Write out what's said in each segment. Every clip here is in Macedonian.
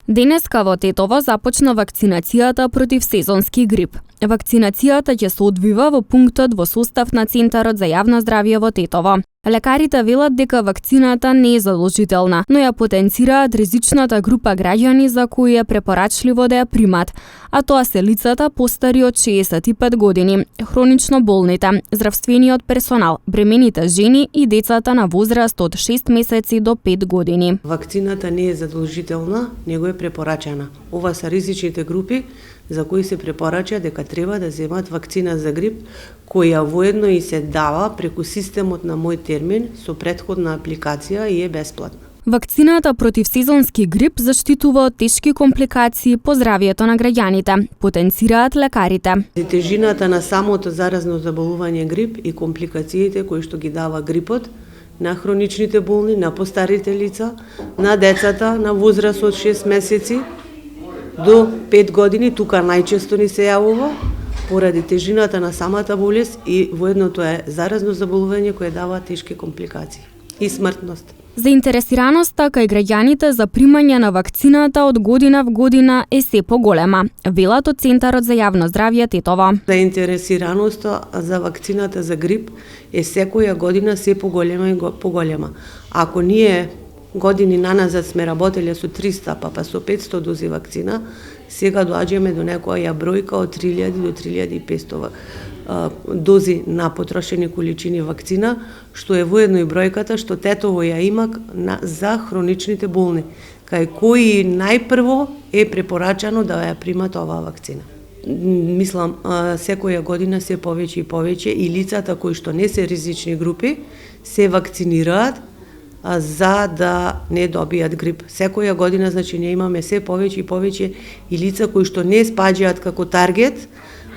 Денеска во Тетово започна вакцинацијата против сезонски грип. Вакцинацијата ќе се одвива во пунктот во состав на Центарот за јавно здравје во Тетово. Лекарите велат дека вакцината не е задолжителна, но ја потенцираат ризичната група граѓани за кои е препорачливо да ја примат, а тоа се лицата постари од 65 години, хронично болните, здравствениот персонал, бремените жени и децата на возраст од 6 месеци до 5 години. Вакцината не е задолжителна, него е препорачана. Ова се ризичните групи за кои се препорача дека треба да земат вакцина за грип, која воедно и се дава преку системот на Мој термин со претходна апликација и е бесплатна. Вакцината против сезонски грип заштитува од тешки компликации по здравјето на граѓаните, потенцираат лекарите. Тежината на самото заразно заболување грип и компликациите кои што ги дава грипот на хроничните болни, на постарите лица, на децата на возраст од 6 месеци до 5 години, тука најчесто ни се јавува поради тежината на самата болест и воедно тоа е заразно заболување кое дава тешки компликации и смртност. Заинтересираноста кај граѓаните за примање на вакцината од година в година е се поголема, велат од Центарот за јавно здравје Тетово. Заинтересираноста за вакцината за грип е секоја година се поголема и поголема. Ако ние години наназад сме работеле со 300 па со 500 дози вакцина, сега доаѓаме до некоја бројка од 3000 до 3500 дози на потрошени количини вакцина, што е воедно и бројката што Тетово ја има за хроничните болни, кај кои најпрво е препорачано да ја примат оваа вакцина. Мислам, секоја година се повеќе и повеќе и лицата кои што не се ризични групи се вакцинираат за да не добијат грип. Секоја година, значи, ние имаме се повеќе и повеќе и лица кои што не спаѓаат како таргет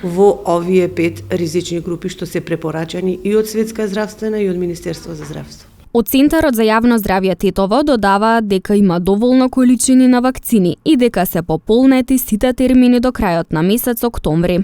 во овие 5 ризични групи што се препорачани и од Светска здравствена и од Министерство за здравство. Од Центарот за јавно здравје Тетово додаваат дека има доволно количини на вакцини и дека се пополнети сите термини до крајот на месец октомври.